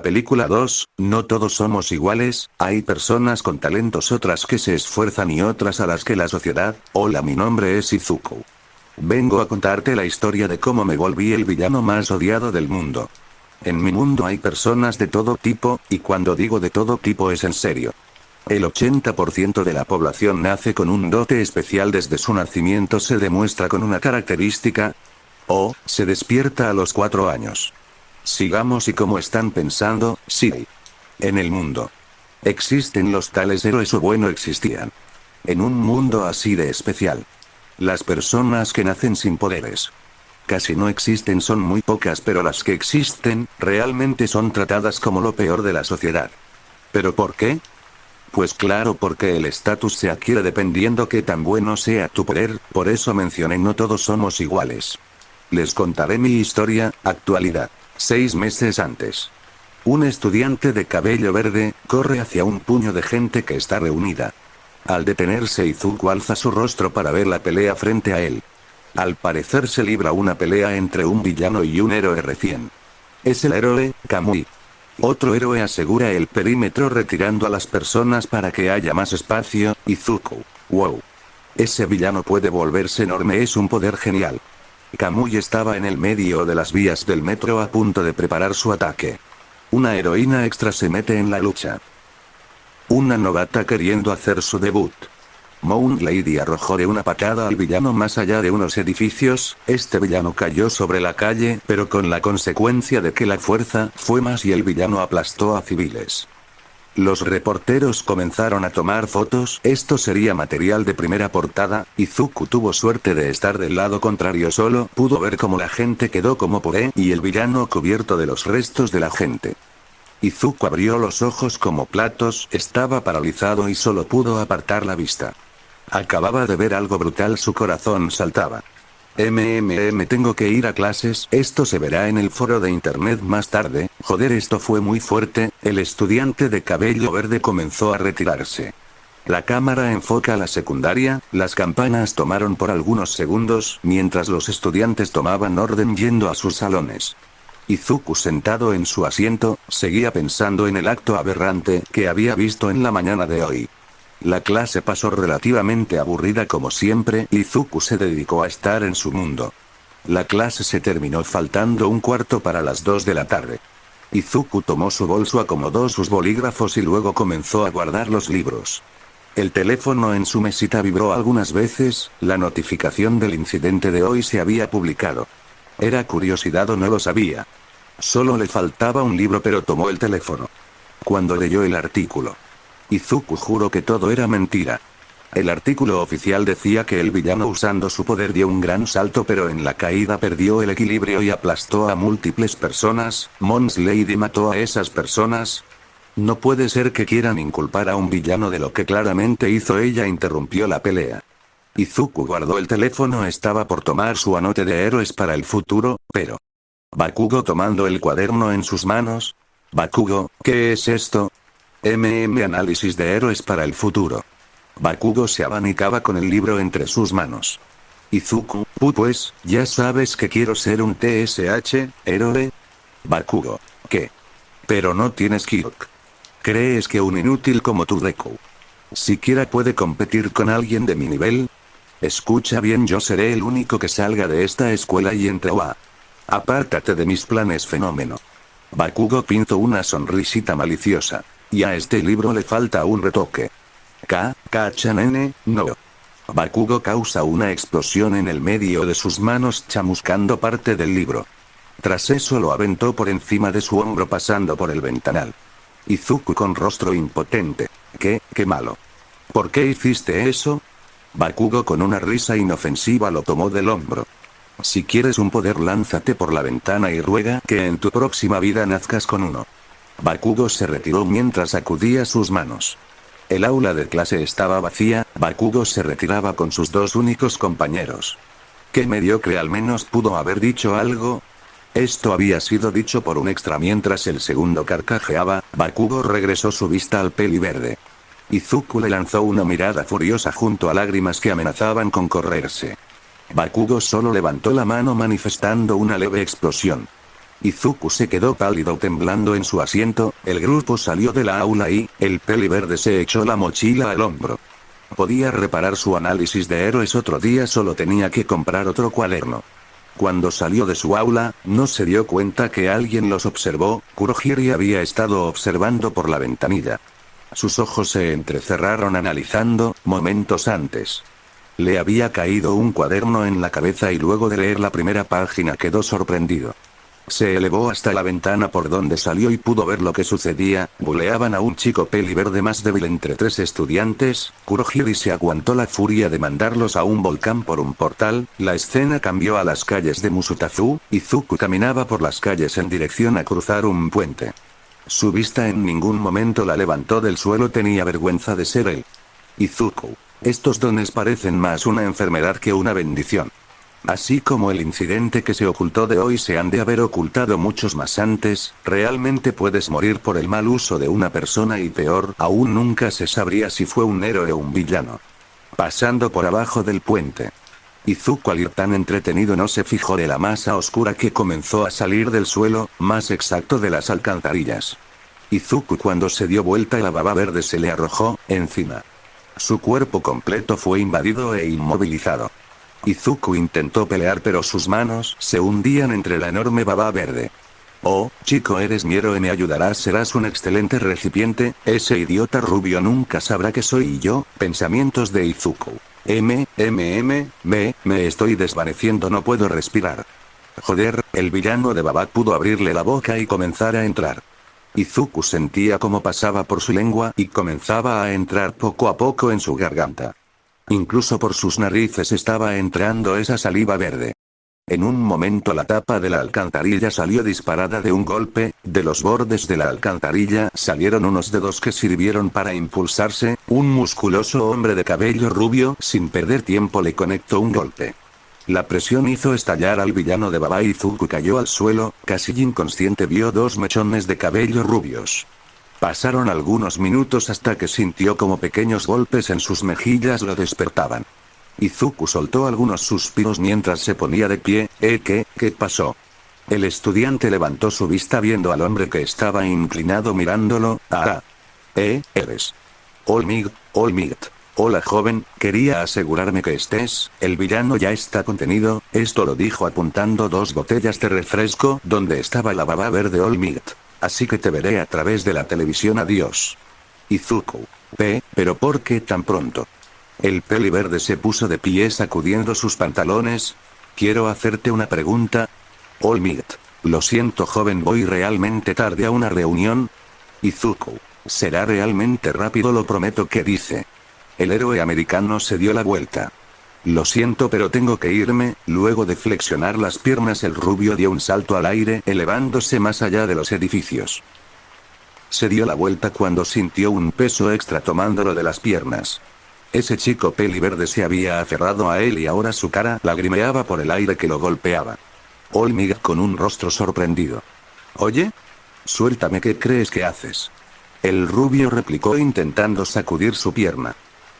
Película 2, no todos somos iguales, hay personas con talentos, otras que se esfuerzan y otras a las que la sociedad. Hola, mi nombre es Izuku. Vengo a contarte la historia de cómo me volví el villano más odiado del mundo. En mi mundo hay personas de todo tipo, y cuando digo de todo tipo es en serio. El 80% de la población nace con un dote especial desde su nacimiento, se demuestra con una característica, o se despierta a los 4 años. Sigamos y como están pensando, sí. En el mundo. Existen los tales héroes o bueno existían. En un mundo así de especial. Las personas que nacen sin poderes. Casi no existen, son muy pocas, pero las que existen, realmente son tratadas como lo peor de la sociedad. ¿Pero por qué? Pues claro, porque el estatus se adquiere dependiendo qué tan bueno sea tu poder, por eso mencioné no todos somos iguales. Les contaré mi historia, actualidad. 6 meses antes. Un estudiante de cabello verde, corre hacia un puño de gente que está reunida. Al detenerse, Izuku alza su rostro para ver la pelea frente a él. Al parecer se libra una pelea entre un villano y un héroe recién. Es el héroe, Kamui. Otro héroe asegura el perímetro retirando a las personas para que haya más espacio. Izuku. Wow. Ese villano puede volverse enorme, es un poder genial. Kamui estaba en el medio de las vías del metro a punto de preparar su ataque. Una heroína extra se mete en la lucha. Una novata queriendo hacer su debut. Moon Lady arrojó de una patada al villano más allá de unos edificios, este villano cayó sobre la calle, pero con la consecuencia de que la fuerza fue más y el villano aplastó a civiles. Los reporteros comenzaron a tomar fotos, esto sería material de primera portada. Izuku tuvo suerte de estar del lado contrario, solo pudo ver cómo la gente quedó como puré y el villano cubierto de los restos de la gente. Izuku abrió los ojos como platos, estaba paralizado y solo pudo apartar la vista. Acababa de ver algo brutal, su corazón saltaba. Tengo que ir a clases, esto se verá en el foro de internet más tarde. Joder, esto fue muy fuerte. El estudiante de cabello verde comenzó a retirarse. La cámara enfoca a la secundaria, las campanas tomaron por algunos segundos, mientras los estudiantes tomaban orden yendo a sus salones. Izuku, sentado en su asiento, seguía pensando en el acto aberrante que había visto en la mañana de hoy. La clase pasó relativamente aburrida como siempre, Izuku se dedicó a estar en su mundo. La clase se terminó faltando un cuarto para las 2 de la tarde. Izuku tomó su bolso, acomodó sus bolígrafos y luego comenzó a guardar los libros. El teléfono en su mesita vibró algunas veces, la notificación del incidente de hoy se había publicado. ¿Era curiosidad o no lo sabía? Solo le faltaba un libro, pero tomó el teléfono. Cuando leyó el artículo, Izuku juró que todo era mentira. El artículo oficial decía que el villano usando su poder dio un gran salto, pero en la caída perdió el equilibrio y aplastó a múltiples personas. Mons Lady mató a esas personas. No puede ser que quieran inculpar a un villano de lo que claramente hizo ella, interrumpió la pelea. Izuku guardó el teléfono, estaba por tomar su anote de héroes para el futuro, pero... Bakugo tomando el cuaderno en sus manos. Bakugo, ¿qué es esto? Análisis de héroes para el futuro. Bakugo se abanicaba con el libro entre sus manos. Izuku, pues, ya sabes que quiero ser un TSH, héroe. Bakugo, ¿qué? Pero no tienes Kyuk. ¿Crees que un inútil como tu Deku siquiera puede competir con alguien de mi nivel? Escucha bien, yo seré el único que salga de esta escuela y entre a... Apártate de mis planes, fenómeno. Bakugo pintó una sonrisita maliciosa. Y a este libro le falta un retoque. Nene, no. Bakugo causa una explosión en el medio de sus manos, chamuscando parte del libro. Tras eso lo aventó por encima de su hombro pasando por el ventanal. Izuku con rostro impotente. Qué malo. ¿Por qué hiciste eso? Bakugo con una risa inofensiva lo tomó del hombro. Si quieres un poder, lánzate por la ventana y ruega que en tu próxima vida nazcas con uno. Bakugo se retiró mientras sacudía sus manos. El aula de clase estaba vacía, Bakugo se retiraba con sus 2 únicos compañeros. Qué mediocre, al menos pudo haber dicho algo. Esto había sido dicho por un extra mientras el segundo carcajeaba. Bakugo regresó su vista al peli verde. Izuku le lanzó una mirada furiosa junto a lágrimas que amenazaban con correrse. Bakugo solo levantó la mano manifestando una leve explosión. Izuku se quedó pálido temblando en su asiento, el grupo salió de la aula y, el peli verde se echó la mochila al hombro. Podía reparar su análisis de héroes otro día, solo tenía que comprar otro cuaderno. Cuando salió de su aula, no se dio cuenta que alguien los observó. Kurohiri había estado observando por la ventanilla. Sus ojos se entrecerraron analizando, momentos antes. Le había caído un cuaderno en la cabeza y luego de leer la primera página quedó sorprendido. Se elevó hasta la ventana por donde salió y pudo ver lo que sucedía. Buleaban a un chico peli verde más débil entre 3 estudiantes. Kurohiri se aguantó la furia de mandarlos a un volcán por un portal. La escena cambió a las calles de Musutazu. Izuku caminaba por las calles en dirección a cruzar un puente. Su vista en ningún momento la levantó del suelo, tenía vergüenza de ser él. Izuku. Estos dones parecen más una enfermedad que una bendición. Así como el incidente que se ocultó de hoy, se han de haber ocultado muchos más antes. Realmente puedes morir por el mal uso de una persona y peor aún nunca se sabría si fue un héroe o un villano. Pasando por abajo del puente. Izuku, al ir tan entretenido, no se fijó de la masa oscura que comenzó a salir del suelo, más exacto de las alcantarillas. Izuku, cuando se dio vuelta, la baba verde se le arrojó encima. Su cuerpo completo fue invadido e inmovilizado. Izuku intentó pelear, pero sus manos se hundían entre la enorme baba verde. Oh, chico, eres mi héroe, me ayudarás, serás un excelente recipiente. Ese idiota rubio nunca sabrá que soy yo. Pensamientos de Izuku. Me estoy desvaneciendo, no puedo respirar. Joder, el villano de Baba pudo abrirle la boca y comenzar a entrar. Izuku sentía cómo pasaba por su lengua y comenzaba a entrar poco a poco en su garganta. Incluso por sus narices estaba entrando esa saliva verde. En un momento la tapa de la alcantarilla salió disparada de un golpe. De los bordes de la alcantarilla salieron unos dedos que sirvieron para impulsarse. Un musculoso hombre de cabello rubio, sin perder tiempo, le conectó un golpe. La presión hizo estallar al villano de Baba. Izuku cayó al suelo, casi inconsciente. Vio 2 mechones de cabello rubios. Pasaron algunos minutos hasta que sintió como pequeños golpes en sus mejillas lo despertaban. Izuku soltó algunos suspiros mientras se ponía de pie. ¿Qué pasó? El estudiante levantó su vista viendo al hombre que estaba inclinado mirándolo. Eres All Might. Hola joven, quería asegurarme que el villano ya está contenido. Esto lo dijo apuntando 2 botellas de refresco donde estaba la baba verde. All Might. Así que te veré a través de la televisión, adiós. Izuku. ¿Pero por qué tan pronto? El peli verde se puso de pie sacudiendo sus pantalones. Quiero hacerte una pregunta. All Might. Lo siento joven, voy realmente tarde a una reunión. Izuku. Será realmente rápido, lo prometo, que dice. El héroe americano se dio la vuelta. Lo siento, pero tengo que irme. Luego de flexionar las piernas, el rubio dio un salto al aire, elevándose más allá de los edificios. Se dio la vuelta cuando sintió un peso extra tomándolo de las piernas. Ese chico peli verde se había aferrado a él y ahora su cara lagrimeaba por el aire que lo golpeaba. All Might con un rostro sorprendido. Oye, suéltame, ¿qué crees que haces? El rubio replicó intentando sacudir su pierna.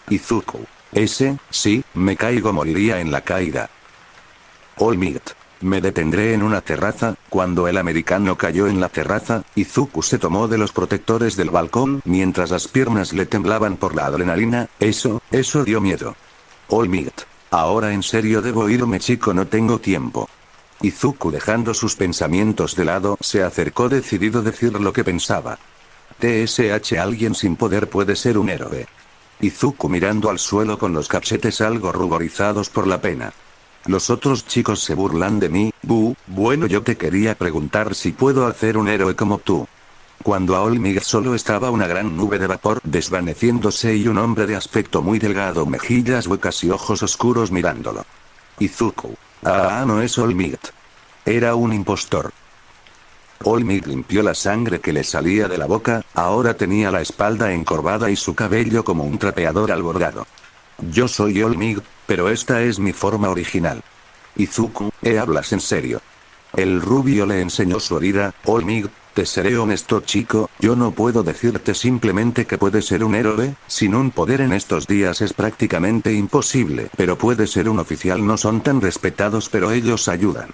Izuku. Sí, me caigo, moriría en la caída. All Might. Me detendré en una terraza. Cuando el americano cayó en la terraza, Izuku se tomó de los protectores del balcón mientras las piernas le temblaban por la adrenalina. Eso dio miedo. All Might. Ahora en serio debo irme, chico, no tengo tiempo. Izuku, dejando sus pensamientos de lado, se acercó decidido a decir lo que pensaba. Alguien sin poder puede ser un héroe. Izuku mirando al suelo con los cachetes algo ruborizados por la pena. Los otros chicos se burlan de mí. Bueno, yo te quería preguntar si puedo hacer un héroe como tú. Cuando a All Might solo estaba una gran nube de vapor desvaneciéndose y un hombre de aspecto muy delgado, mejillas huecas y ojos oscuros mirándolo. Izuku. No es All Might. Era un impostor. All Might limpió la sangre que le salía de la boca. Ahora tenía la espalda encorvada y su cabello como un trapeador alborotado. Yo soy All Might, pero esta es mi forma original. Izuku, ¿hablas en serio? El rubio le enseñó su herida. All Might, te seré honesto, chico, yo no puedo decirte simplemente que puedes ser un héroe. Sin un poder en estos días es prácticamente imposible, pero puedes ser un oficial. No son tan respetados, pero ellos ayudan.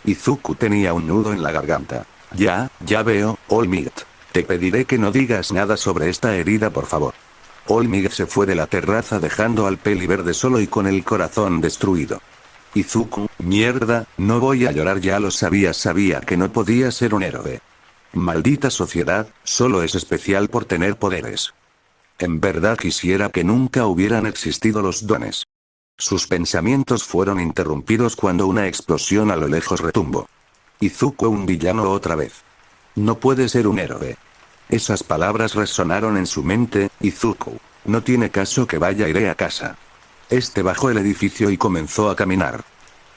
Izuku tenía un nudo en la garganta. Ya veo, All Might. Te pediré que no digas nada sobre esta herida, por favor. All Might se fue de la terraza dejando al peli verde solo y con el corazón destruido. Izuku, mierda, no voy a llorar, ya lo sabía que no podía ser un héroe. Maldita sociedad, solo es especial por tener poderes. En verdad quisiera que nunca hubieran existido los dones. Sus pensamientos fueron interrumpidos cuando una explosión a lo lejos retumbó. Izuku, un villano otra vez. No puede ser un héroe. Esas palabras resonaron en su mente. Izuku, no tiene caso que vaya, iré a casa. Bajó el edificio y comenzó a caminar.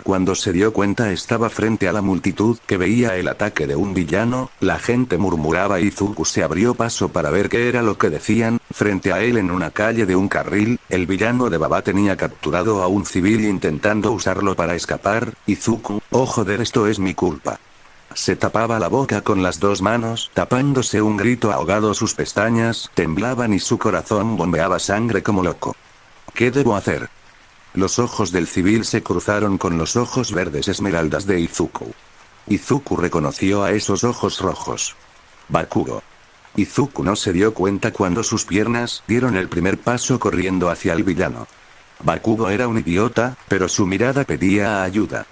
Cuando se dio cuenta estaba frente a la multitud que veía el ataque de un villano, la gente murmuraba y Izuku se abrió paso para ver qué era lo que decían. Frente a él en una calle de un carril, el villano de Baba tenía capturado a un civil intentando usarlo para escapar. Izuku, oh joder, esto es mi culpa. Se tapaba la boca con las dos manos, tapándose un grito ahogado, sus pestañas temblaban y su corazón bombeaba sangre como loco. ¿Qué debo hacer? Los ojos del civil se cruzaron con los ojos verdes esmeraldas de Izuku. Izuku reconoció a esos ojos rojos. Bakugo. Izuku no se dio cuenta cuando sus piernas dieron el primer paso corriendo hacia el villano. Bakugo era un idiota, pero su mirada pedía ayuda.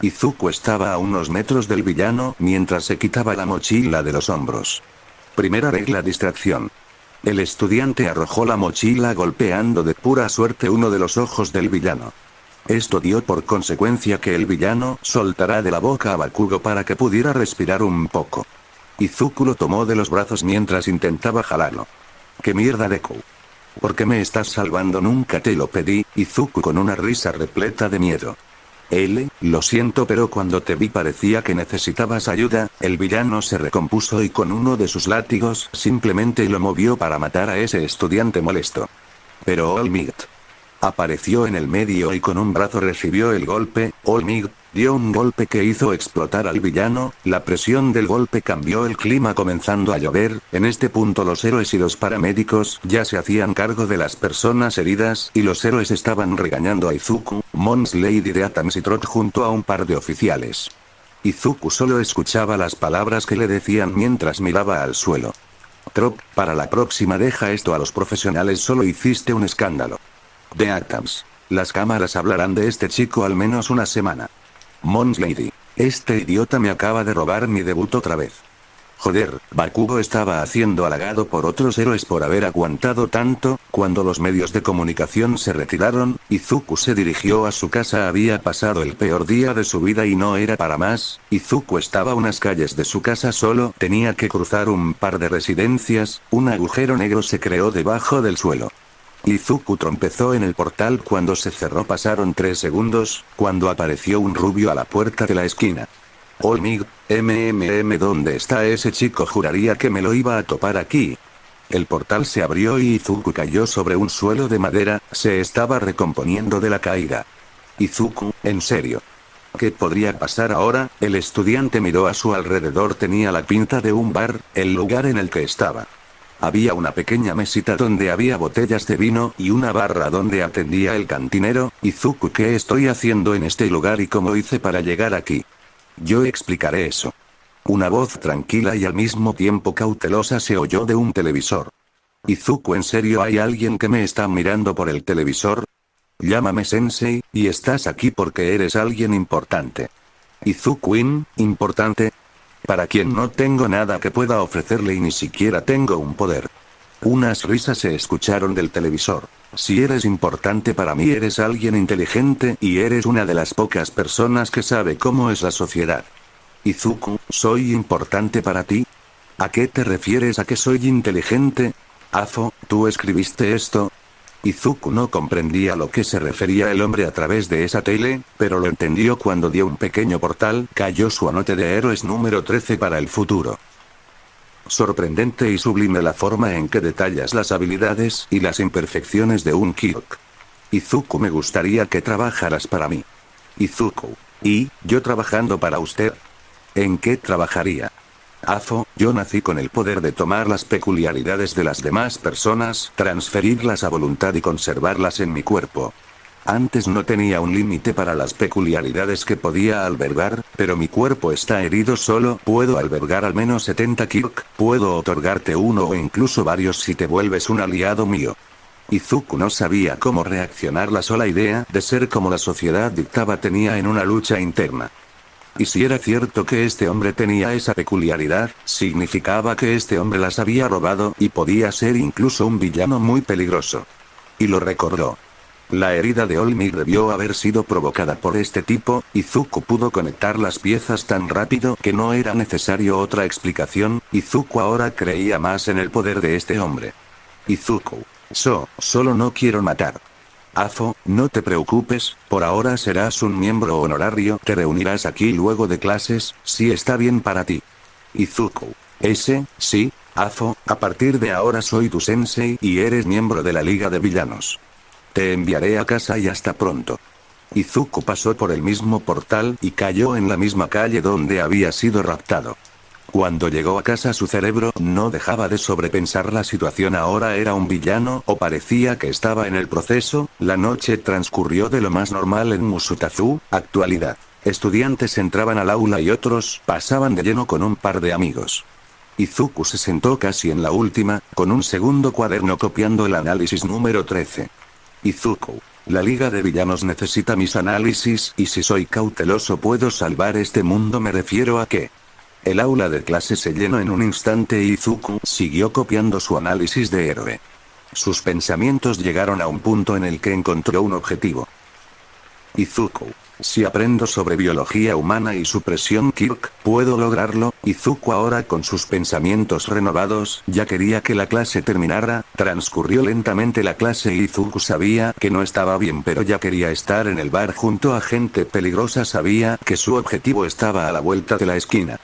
Izuku estaba a unos metros del villano mientras se quitaba la mochila de los hombros. Primera regla: distracción. El estudiante arrojó la mochila golpeando de pura suerte uno de los ojos del villano. Esto dio por consecuencia que el villano soltara de la boca a Bakugo para que pudiera respirar un poco. Izuku lo tomó de los brazos mientras intentaba jalarlo. ¿Qué mierda, Deku? ¿Por qué me estás salvando? Nunca te lo pedí. Izuku con una risa repleta de miedo. Lo siento, pero cuando te vi parecía que necesitabas ayuda. El villano se recompuso y con uno de sus látigos simplemente lo movió para matar a ese estudiante molesto. Pero All Might apareció en el medio y con un brazo recibió el golpe. All Might dio un golpe que hizo explotar al villano. La presión del golpe cambió el clima, comenzando a llover. En este punto los héroes y los paramédicos ya se hacían cargo de las personas heridas y los héroes estaban regañando a Izuku, Mons Lady de Atams y Trot junto a un par de oficiales. Izuku solo escuchaba las palabras que le decían mientras miraba al suelo. Trot, para la próxima deja esto a los profesionales, solo hiciste un escándalo. De Atams. Las cámaras hablarán de este chico al menos una semana. Mons Lady. Este idiota me acaba de robar mi debut otra vez. Joder, Bakugo estaba haciendo halagado por otros héroes por haber aguantado tanto. Cuando los medios de comunicación se retiraron, Izuku se dirigió a su casa. Había pasado el peor día de su vida y no era para más. Izuku estaba a unas calles de su casa solo, tenía que cruzar un par de residencias. Un agujero negro se creó debajo del suelo. Izuku tropezó en el portal cuando se cerró. Pasaron 3 segundos, cuando apareció un rubio a la puerta de la esquina. All Might, ¿dónde está ese chico? Juraría que me lo iba a topar aquí. El portal se abrió y Izuku cayó sobre un suelo de madera, se estaba recomponiendo de la caída. Izuku, ¿en serio? ¿Qué podría pasar ahora? El estudiante miró a su alrededor. Tenía la pinta de un bar, el lugar en el que estaba. Había una pequeña mesita donde había botellas de vino y una barra donde atendía el cantinero. Izuku, ¿qué estoy haciendo en este lugar y cómo hice para llegar aquí? Yo explicaré eso. Una voz tranquila y al mismo tiempo cautelosa se oyó de un televisor. Izuku, ¿en serio hay alguien que me está mirando por el televisor? Llámame Sensei, y estás aquí porque eres alguien importante. Izuku, ¿importante? Para quien no tengo nada que pueda ofrecerle y ni siquiera tengo un poder. Unas risas se escucharon del televisor. Si eres importante para mí, eres alguien inteligente y eres una de las pocas personas que sabe cómo es la sociedad. Izuku, ¿soy importante para ti? ¿A qué te refieres a que soy inteligente? Afo, ¿tú escribiste esto? Izuku no comprendía a lo que se refería el hombre a través de esa tele, pero lo entendió cuando dio un pequeño portal. Cayó su anote de héroes número 13 para el futuro. Sorprendente y sublime la forma en que detallas las habilidades y las imperfecciones de un Kyok. Izuku, me gustaría que trabajaras para mí. Izuku, ¿y yo trabajando para usted? ¿En qué trabajaría? Afo, yo nací con el poder de tomar las peculiaridades de las demás personas, transferirlas a voluntad y conservarlas en mi cuerpo. Antes no tenía un límite para las peculiaridades que podía albergar, Pero mi cuerpo está herido, solo puedo albergar al menos 70 Kirk, puedo otorgarte uno o incluso varios si te vuelves un aliado mío. Izuku no sabía cómo reaccionar. La sola idea de ser como la sociedad dictaba tenía en una lucha interna. Y si era cierto que este hombre tenía esa peculiaridad, significaba que este hombre las había robado y podía ser incluso un villano muy peligroso. Y lo recordó. La herida de Olmir debió haber sido provocada por este tipo. Izuku pudo conectar las piezas tan rápido que no era necesario otra explicación. Izuku ahora creía más en el poder de este hombre. Izuku. Solo no quiero matar. Afo, no te preocupes, por ahora serás un miembro honorario, te reunirás aquí luego de clases, si está bien para ti. Izuku. Sí, Afo, a partir de ahora soy tu sensei y eres miembro de la Liga de Villanos. Te enviaré a casa y hasta pronto. Izuku pasó por el mismo portal y cayó en la misma calle donde había sido raptado. Cuando llegó a casa su cerebro no dejaba de sobrepensar la situación. Ahora era un villano o parecía que estaba en el proceso. La noche transcurrió de lo más normal en Musutazu. Actualidad. Estudiantes entraban al aula y otros pasaban de lleno con un par de amigos. Izuku se sentó casi en la última, con un segundo cuaderno copiando el análisis número 13. Izuku. La Liga de Villanos necesita mis análisis y si soy cauteloso puedo salvar este mundo. Me refiero a que... El aula de clase se llenó en un instante y Izuku siguió copiando su análisis de héroe. Sus pensamientos llegaron a un punto en el que encontró un objetivo. Izuku. Si aprendo sobre biología humana y supresión Kirk, puedo lograrlo. Izuku ahora con sus pensamientos renovados, ya quería que la clase terminara. Transcurrió lentamente la clase y Izuku sabía que no estaba bien, pero ya quería estar en el bar junto a gente peligrosa. Sabía que su objetivo estaba a la vuelta de la esquina.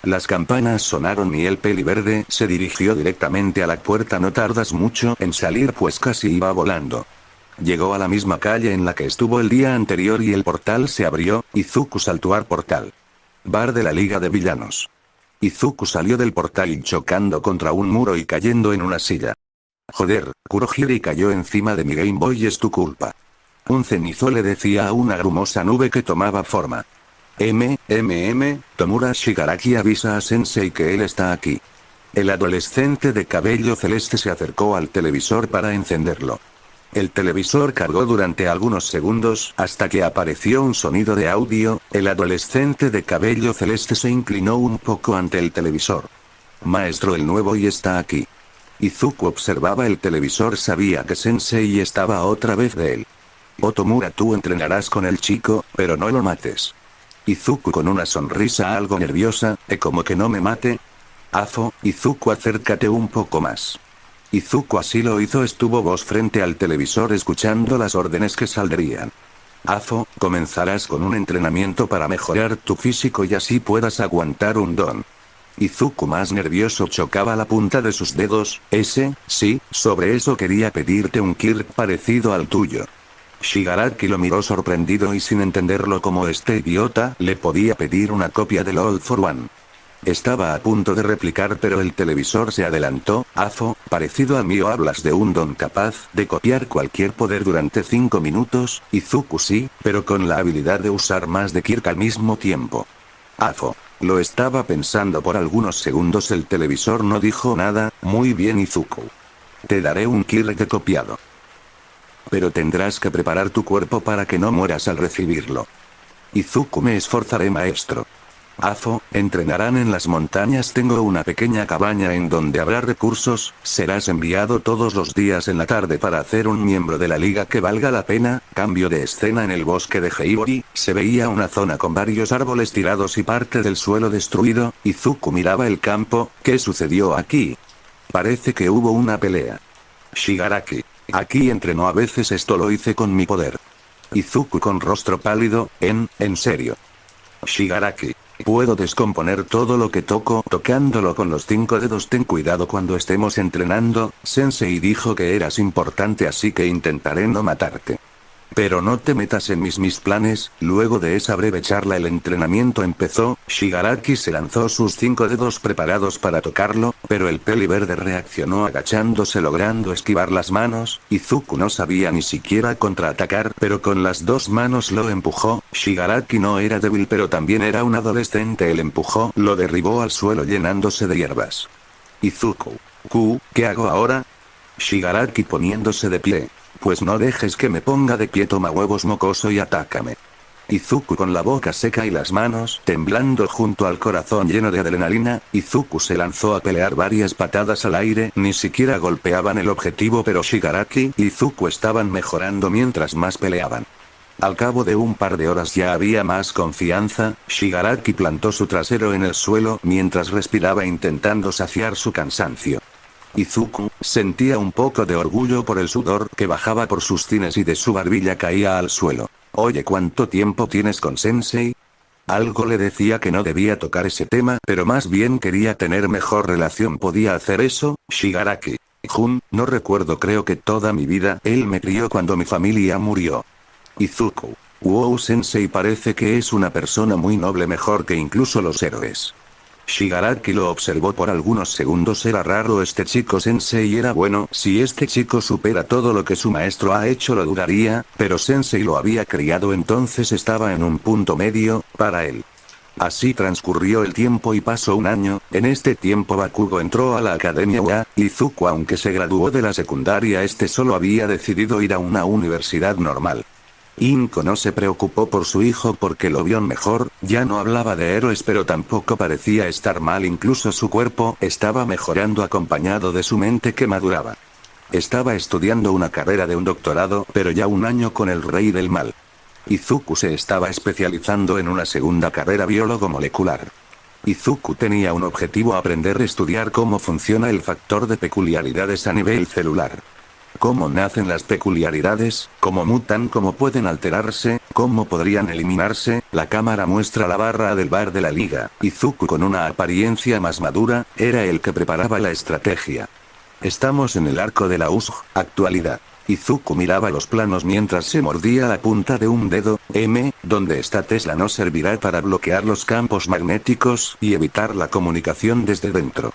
Las campanas sonaron y el peliverde se dirigió directamente a la puerta. No tardas mucho en salir pues casi iba volando. Llegó a la misma calle en la que estuvo el día anterior y el portal se abrió. Izuku saltó al portal. Bar de la Liga de Villanos. Izuku salió del portal chocando contra un muro y cayendo en una silla. Joder, Kurohiri cayó encima de mi Game Boy, es tu culpa. Un cenizo le decía a una grumosa nube que tomaba forma. Tomura Shigaraki avisa a Sensei que él está aquí. El adolescente de cabello celeste se acercó al televisor para encenderlo. El televisor cargó durante algunos segundos, hasta que apareció un sonido de audio. El adolescente de cabello celeste se inclinó un poco ante el televisor. Maestro, el nuevo y está aquí. Izuku observaba el televisor, sabía que Sensei estaba otra vez de él. Tomura, tú entrenarás con el chico, pero no lo mates. Izuku con una sonrisa algo nerviosa, como que no me mate. Afo, Izuku, acércate un poco más. Izuku así lo hizo, estuvo voz frente al televisor escuchando las órdenes que saldrían. Afo, comenzarás con un entrenamiento para mejorar tu físico y así puedas aguantar un don. Izuku más nervioso chocaba la punta de sus dedos. Sí, sobre eso quería pedirte un Kirk parecido al tuyo. Shigaraki lo miró sorprendido y sin entenderlo como este idiota le podía pedir una copia del All for One. Estaba a punto de replicar pero el televisor se adelantó. Afo, parecido a mí o hablas de un don capaz de copiar cualquier poder durante 5 minutos, Izuku sí, pero con la habilidad de usar más de Kirk al mismo tiempo. Afo. Lo estaba pensando por algunos segundos, el televisor no dijo nada. Muy bien Izuku. Te daré un Kirk copiado. Pero tendrás que preparar tu cuerpo para que no mueras al recibirlo. Izuku, me esforzaré maestro. Afo, entrenarán en las montañas, tengo una pequeña cabaña en donde habrá recursos, serás enviado todos los días en la tarde para hacer un miembro de la liga que valga la pena. Cambio de escena en el bosque de Heibori, se veía una zona con varios árboles tirados y parte del suelo destruido. Izuku miraba el campo. ¿Qué sucedió aquí? Parece que hubo una pelea. Shigaraki. Aquí entrenó a veces, esto lo hice con mi poder. Izuku con rostro pálido, ¿en serio? Shigaraki. Puedo descomponer todo lo que toco tocándolo con los 5 dedos. Ten cuidado cuando estemos entrenando. Sensei dijo que eras importante, así que intentaré no matarte. Pero no te metas en mis planes. Luego de esa breve charla el entrenamiento empezó. Shigaraki se lanzó sus 5 dedos preparados para tocarlo, pero el peli verde reaccionó agachándose logrando esquivar las manos. Izuku no sabía ni siquiera contraatacar, pero con las 2 manos lo empujó. Shigaraki no era débil pero también era un adolescente. El empujó, lo derribó al suelo llenándose de hierbas. Izuku. ¿Qué hago ahora? Shigaraki poniéndose de pie. Pues no dejes que me ponga de pie, toma huevos mocoso y atácame. Izuku con la boca seca y las manos temblando junto al corazón lleno de adrenalina, Izuku se lanzó a pelear varias patadas al aire, ni siquiera golpeaban el objetivo pero Shigaraki y Izuku estaban mejorando mientras más peleaban. Al cabo de un par de horas ya había más confianza. Shigaraki plantó su trasero en el suelo mientras respiraba intentando saciar su cansancio. Izuku sentía un poco de orgullo por el sudor que bajaba por sus sienes y de su barbilla caía al suelo. Oye, ¿cuánto tiempo tienes con Sensei? Algo le decía que no debía tocar ese tema, pero más bien quería tener mejor relación. ¿Podía hacer eso, Shigaraki? No recuerdo, creo que toda mi vida. Él me crió cuando mi familia murió. Izuku. Wow, Sensei parece que es una persona muy noble, mejor que incluso los héroes. Shigaraki lo observó por algunos segundos. Era raro, este chico Sensei era bueno. Si este chico supera todo lo que su maestro ha hecho lo dudaría, pero Sensei lo había criado, entonces estaba en un punto medio para él. Así transcurrió el tiempo y pasó un año. En este tiempo Bakugo entró a la academia UA. Izuku, aunque se graduó de la secundaria, solo había decidido ir a una universidad normal. Inko no se preocupó por su hijo porque lo vio mejor, ya no hablaba de héroes pero tampoco parecía estar mal, incluso su cuerpo estaba mejorando acompañado de su mente que maduraba. Estaba estudiando una carrera de un doctorado, pero ya un año con el rey del mal. Izuku se estaba especializando en una segunda carrera, biólogo molecular. Izuku tenía un objetivo: aprender a estudiar cómo funciona el factor de peculiaridades a nivel celular. ¿Cómo nacen las peculiaridades? ¿Cómo mutan? ¿Cómo pueden alterarse? ¿Cómo podrían eliminarse? La cámara muestra la barra del bar de la liga. Izuku, con una apariencia más madura, era el que preparaba la estrategia. Estamos en el arco de la USG, actualidad. Izuku miraba los planos mientras se mordía la punta de un dedo. ¿Dónde está Tesla? No servirá para bloquear los campos magnéticos y evitar la comunicación desde dentro.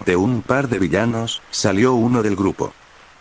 De un par de villanos, salió uno del grupo.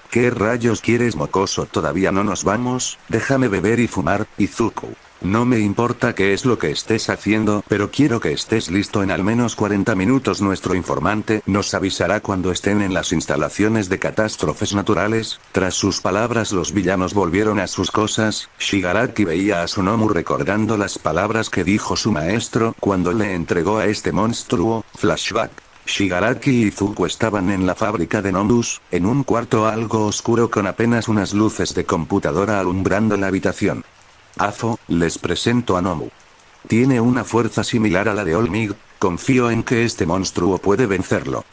¿Qué rayos quieres, mocoso? Todavía no nos vamos. Déjame beber y fumar, Izuku. No me importa qué es lo que estés haciendo, pero quiero que estés listo en al menos 40 minutos. Nuestro informante nos avisará cuando estén en las instalaciones de catástrofes naturales. Tras sus palabras los villanos volvieron a sus cosas. Shigaraki veía a Tsunomu recordando las palabras que dijo su maestro cuando le entregó a este monstruo. Flashback. Shigaraki y Izuku estaban en la fábrica de Nondus, en un cuarto algo oscuro con apenas unas luces de computadora alumbrando la habitación. Afo, les presento a Nomu. Tiene una fuerza similar a la de Olmig, confío en que este monstruo puede vencerlo.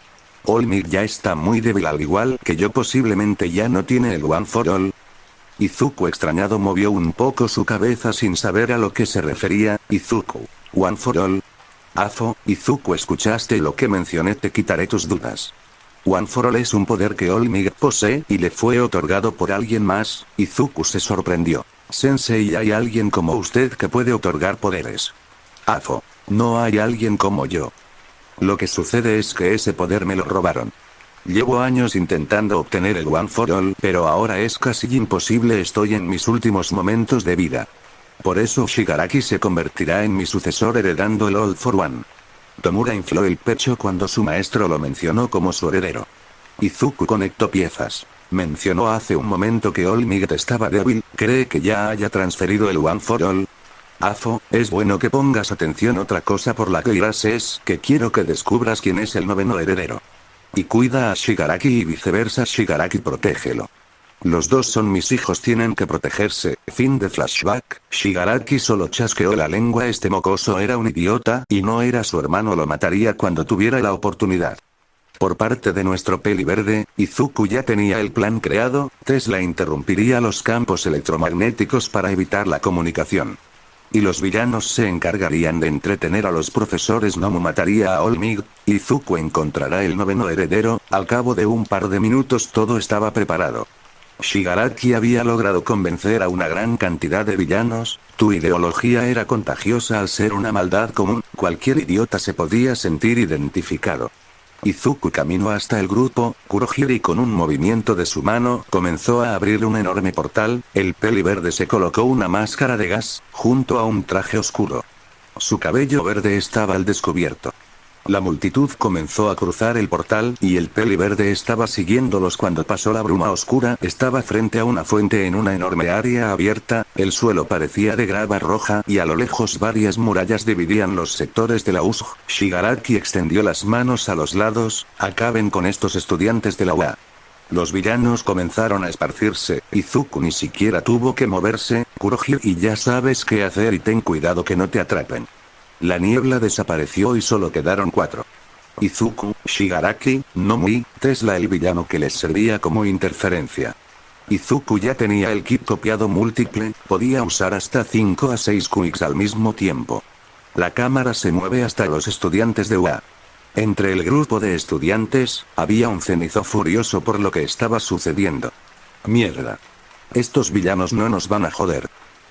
Olmig ya está muy débil, al igual que yo, posiblemente ya no tiene el One for All. Izuku, extrañado, movió un poco su cabeza sin saber a lo que se refería. Izuku, One for All. Afo, Izuku, ¿escuchaste lo que mencioné? Te quitaré tus dudas. One for All es un poder que Olmig posee y le fue otorgado por alguien más. Izuku se sorprendió. Sensei, ¿hay alguien como usted que puede otorgar poderes? Afo, no hay alguien como yo. Lo que sucede es que ese poder me lo robaron. Llevo años intentando obtener el One for All, pero ahora es casi imposible, estoy en mis últimos momentos de vida. Por eso Shigaraki se convertirá en mi sucesor heredando el All for One. Tomura infló el pecho cuando su maestro lo mencionó como su heredero. Izuku conectó piezas. Mencionó hace un momento que Olmig estaba débil, ¿cree que ya haya transferido el One for All? Afo, es bueno que pongas atención. Otra cosa por la que irás es que quiero que descubras quién es el noveno heredero. Y cuida a Shigaraki y viceversa. Shigaraki, protégelo. Los dos son mis hijos, tienen que protegerse. Fin de flashback. Shigaraki solo chasqueó la lengua. Este mocoso era un idiota, y no era su hermano, lo mataría cuando tuviera la oportunidad. Por parte de nuestro peli verde, Izuku ya tenía el plan creado. Tesla interrumpiría los campos electromagnéticos para evitar la comunicación. Y los villanos se encargarían de entretener a los profesores. Nomu mataría a Olmig. Izuku encontrará el noveno heredero. Al cabo de un par de minutos todo estaba preparado. Shigaraki había logrado convencer a una gran cantidad de villanos, tu ideología era contagiosa al ser una maldad común, cualquier idiota se podía sentir identificado. Izuku caminó hasta el grupo, Kurohige con un movimiento de su mano comenzó a abrir un enorme portal, el peli verde se colocó una máscara de gas, junto a un traje oscuro. Su cabello verde estaba al descubierto. La multitud comenzó a cruzar el portal y el peli verde estaba siguiéndolos cuando pasó la bruma oscura, estaba frente a una fuente en una enorme área abierta, el suelo parecía de grava roja y a lo lejos varias murallas dividían los sectores de la USG. Shigaraki extendió las manos a los lados, acaben con estos estudiantes de la UA. Los villanos comenzaron a esparcirse, Izuku ni siquiera tuvo que moverse, Kurohige y ya sabes qué hacer y ten cuidado que no te atrapen. La niebla desapareció y solo quedaron 4. Izuku, Shigaraki, Nomui, Tesla el villano que les servía como interferencia. Izuku ya tenía el kit copiado múltiple, podía usar hasta 5 a 6 quicks al mismo tiempo. La cámara se mueve hasta los estudiantes de UA. Entre el grupo de estudiantes, había un cenizo furioso por lo que estaba sucediendo. Mierda. Estos villanos no nos van a joder.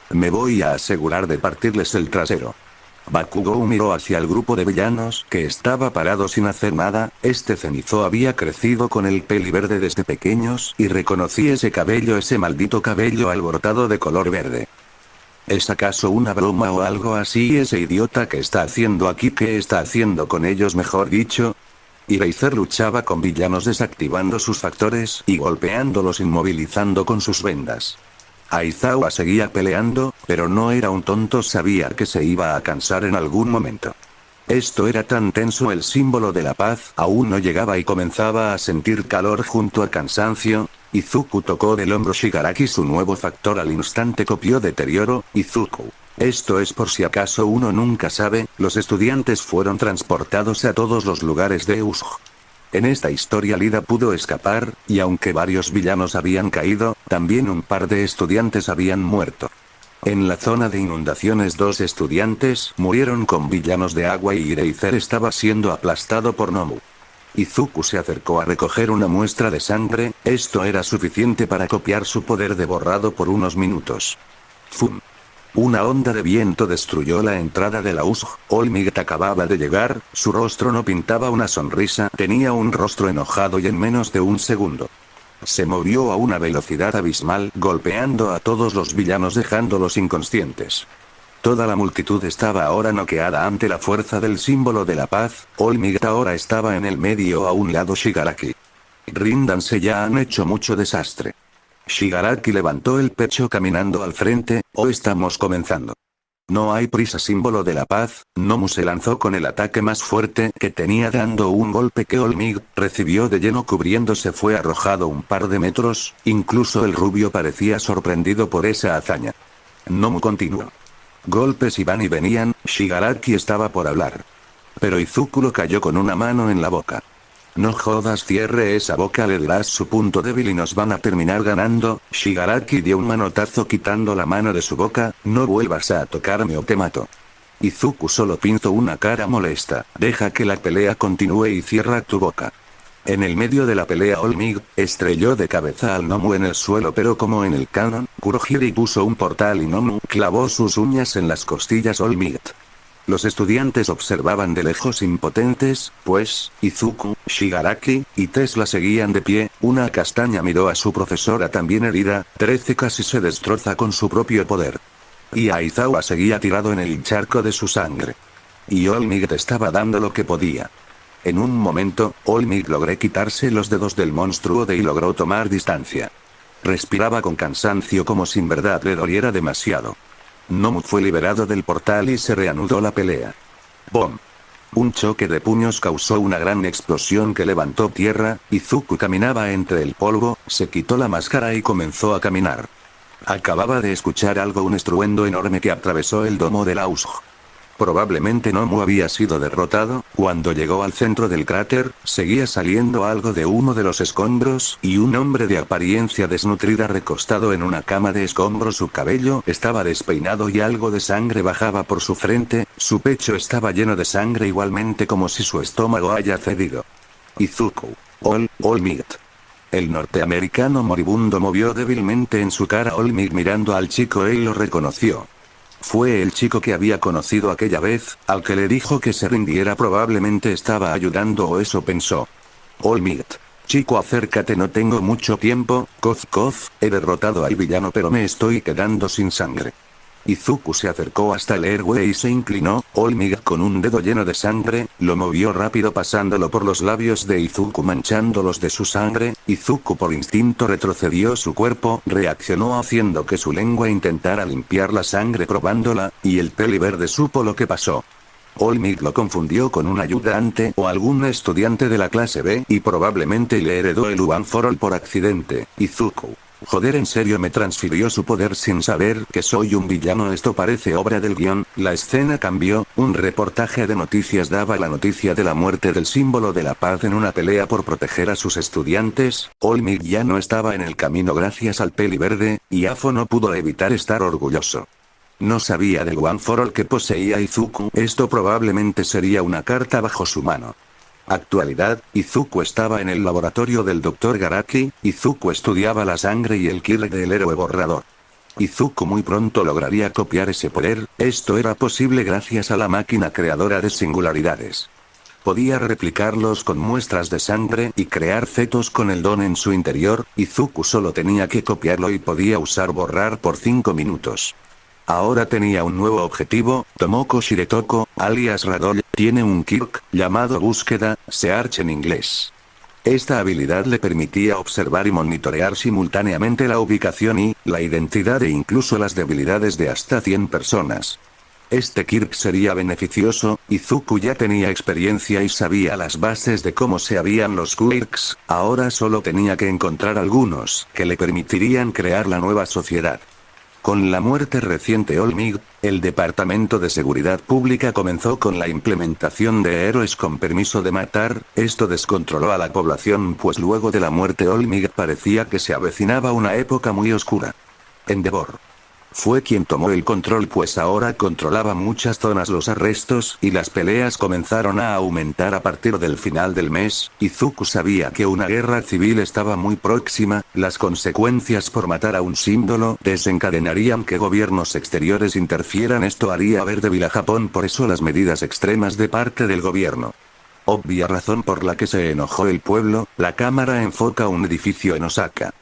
Me voy a asegurar de partirles el trasero. Bakugou miró hacia el grupo de villanos que estaba parado sin hacer nada, este cenizo había crecido con el peli verde desde pequeños y reconocí ese cabello, ese maldito cabello alborotado de color verde. ¿Es acaso una broma o algo así? Ese idiota que está haciendo aquí, ¿qué está haciendo con ellos mejor dicho? Eraser luchaba con villanos desactivando sus factores y golpeándolos inmovilizando con sus vendas. Aizawa seguía peleando, pero no era un tonto, sabía que se iba a cansar en algún momento. Esto era tan tenso, el símbolo de la paz aún no llegaba y comenzaba a sentir calor junto al cansancio. Izuku tocó del hombro Shigaraki, su nuevo factor al instante copió deterioro. Izuku. Esto es por si acaso, uno nunca sabe, los estudiantes fueron transportados a todos los lugares de USG. En esta historia Lida pudo escapar, y aunque varios villanos habían caído, también un par de estudiantes habían muerto. En la zona de inundaciones 2 estudiantes murieron con villanos de agua y Eraser estaba siendo aplastado por Nomu. Izuku se acercó a recoger una muestra de sangre, esto era suficiente para copiar su poder de borrado por unos minutos. ¡Fum! Una onda de viento destruyó la entrada de la USG. All Might acababa de llegar, su rostro no pintaba una sonrisa, tenía un rostro enojado y en menos de un segundo se movió a una velocidad abismal, golpeando a todos los villanos dejándolos inconscientes. Toda la multitud estaba ahora noqueada ante la fuerza del símbolo de la paz. All Might ahora estaba en el medio, a un lado Shigaraki. Ríndanse, ya han hecho mucho desastre. Shigaraki levantó el pecho caminando al frente, estamos comenzando. No hay prisa, símbolo de la paz. Nomu se lanzó con el ataque más fuerte que tenía, dando un golpe que All Might recibió de lleno, cubriéndose fue arrojado un par de metros, incluso el rubio parecía sorprendido por esa hazaña. Nomu continuó. Golpes iban y venían, Shigaraki estaba por hablar. Pero Izuku lo cayó con una mano en la boca. No jodas, cierre esa boca, le dirás su punto débil y nos van a terminar ganando. Shigaraki dio un manotazo quitando la mano de su boca, no vuelvas a tocarme o te mato. Izuku solo pintó una cara molesta, deja que la pelea continúe y cierra tu boca. En el medio de la pelea All Might estrelló de cabeza al Nomu en el suelo, pero como en el canon, Kurohige puso un portal y Nomu clavó sus uñas en las costillas All Might. Los estudiantes observaban de lejos impotentes, pues, Izuku, Shigaraki y Tesla seguían de pie. Una castaña miró a su profesora también herida, 13 casi se destroza con su propio poder. Y Aizawa seguía tirado en el charco de su sangre. Y All Might estaba dando lo que podía. En un momento, All Might logró quitarse los dedos del monstruo y logró tomar distancia. Respiraba con cansancio como si en verdad le doliera demasiado. Nomu fue liberado del portal y se reanudó la pelea. ¡Bom! Un choque de puños causó una gran explosión que levantó tierra. Izuku caminaba entre el polvo, se quitó la máscara y comenzó a caminar. Acababa de escuchar algo, un estruendo enorme que atravesó el domo de la USG. Probablemente Nomu había sido derrotado. Cuando llegó al centro del cráter, seguía saliendo algo de humo de los escombros y un hombre de apariencia desnutrida recostado en una cama de escombros. Su cabello estaba despeinado y algo de sangre bajaba por su frente, su pecho estaba lleno de sangre igualmente como si su estómago haya cedido. Izuku. All Might. El norteamericano moribundo movió débilmente en su cara All Might mirando al chico. Él lo reconoció. Fue el chico que había conocido aquella vez, al que le dijo que se rindiera. Probablemente estaba ayudando o eso pensó. All Might. Chico, acércate, no tengo mucho tiempo. Coz coz, he derrotado al villano pero me estoy quedando sin sangre. Izuku se acercó hasta el héroe y se inclinó. All Might con un dedo lleno de sangre, lo movió rápido pasándolo por los labios de Izuku manchándolos de su sangre. Izuku por instinto retrocedió su cuerpo, reaccionó haciendo que su lengua intentara limpiar la sangre probándola, y el peli verde supo lo que pasó. All Might lo confundió con un ayudante o algún estudiante de la clase B y probablemente le heredó el One for All por accidente. Izuku. Joder, en serio me transfirió su poder sin saber que soy un villano. Esto parece obra del guión. La escena cambió, un reportaje de noticias daba la noticia de la muerte del símbolo de la paz en una pelea por proteger a sus estudiantes. All Might ya no estaba en el camino gracias al peli verde, y Afo no pudo evitar estar orgulloso. No sabía del One for All que poseía Izuku. Esto probablemente sería una carta bajo su mano. Actualidad, Izuku estaba en el laboratorio del Dr. Garaki. Izuku estudiaba la sangre y el ki del héroe borrador. Izuku muy pronto lograría copiar ese poder. Esto era posible gracias a la máquina creadora de singularidades. Podía replicarlos con muestras de sangre y crear fetos con el don en su interior. Izuku solo tenía que copiarlo y podía usar borrar por 5 minutos. Ahora tenía un nuevo objetivo. Tomoko Shiretoko, alias Ragdoll, tiene un quirk llamado búsqueda, search en inglés. Esta habilidad le permitía observar y monitorear simultáneamente la ubicación y la identidad e incluso las debilidades de hasta 100 personas. Este quirk sería beneficioso. Izuku ya tenía experiencia y sabía las bases de cómo se habían los quirks. Ahora solo tenía que encontrar algunos que le permitirían crear la nueva sociedad. Con la muerte reciente All Might, el Departamento de Seguridad Pública comenzó con la implementación de héroes con permiso de matar. Esto descontroló a la población pues luego de la muerte All Might parecía que se avecinaba una época muy oscura. Endeavor fue quien tomó el control pues ahora controlaba muchas zonas. Los arrestos y las peleas comenzaron a aumentar a partir del final del mes. Izuku sabía que una guerra civil estaba muy próxima. Las consecuencias por matar a un símbolo desencadenarían que gobiernos exteriores interfieran. Esto haría ver débil a Japón, por eso las medidas extremas de parte del gobierno. Obvia razón por la que se enojó el pueblo. La cámara enfoca un edificio en Osaka.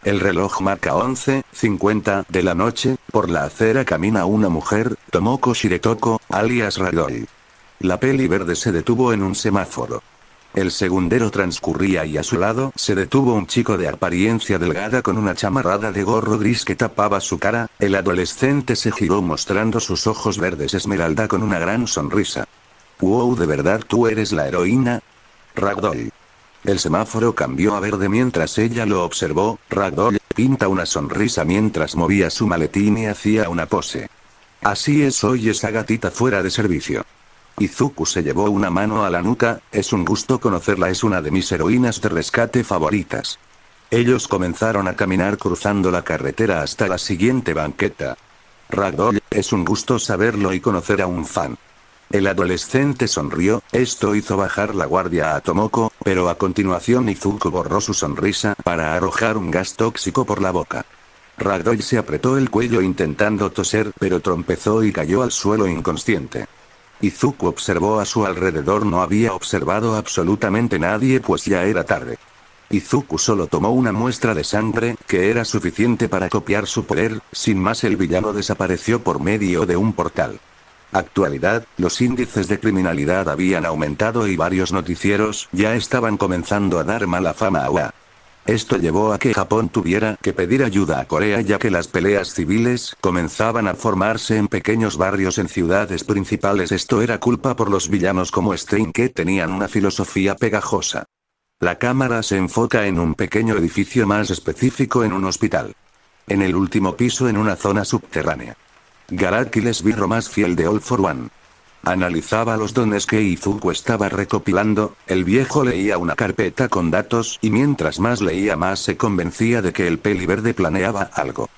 El reloj marca 11:50 de la noche. Por la acera camina una mujer, Tomoko Shiretoko, alias Ragdoll. La peli verde se detuvo en un semáforo. El segundero transcurría y a su lado se detuvo un chico de apariencia delgada con una chamarrada de gorro gris que tapaba su cara. El adolescente se giró mostrando sus ojos verdes esmeralda con una gran sonrisa. Wow, ¿de verdad tú eres la heroína? Ragdoll. El semáforo cambió a verde mientras ella lo observó. Ragdoll pinta una sonrisa mientras movía su maletín y hacía una pose. Así es, soy esa gatita fuera de servicio. Izuku se llevó una mano a la nuca. Es un gusto conocerla, es una de mis heroínas de rescate favoritas. Ellos comenzaron a caminar cruzando la carretera hasta la siguiente banqueta. Ragdoll, es un gusto saberlo y conocer a un fan. El adolescente sonrió. Esto hizo bajar la guardia a Tomoko, pero a continuación Izuku borró su sonrisa para arrojar un gas tóxico por la boca. Ragdoll se apretó el cuello intentando toser, pero tropezó y cayó al suelo inconsciente. Izuku observó a su alrededor. No había observado absolutamente nadie pues ya era tarde. Izuku solo tomó una muestra de sangre, que era suficiente para copiar su poder. Sin más, el villano desapareció por medio de un portal. Actualidad, los índices de criminalidad habían aumentado y varios noticieros ya estaban comenzando a dar mala fama a UA. Esto llevó a que Japón tuviera que pedir ayuda a Corea ya que las peleas civiles comenzaban a formarse en pequeños barrios en ciudades principales. Esto era culpa por los villanos como Stain que tenían una filosofía pegajosa. La cámara se enfoca en un pequeño edificio, más específico en un hospital. En el último piso en una zona subterránea. Garaki, el esbirro más fiel de All for One, analizaba los dones que Izuku estaba recopilando. El viejo leía una carpeta con datos y mientras más leía más se convencía de que el peli verde planeaba algo.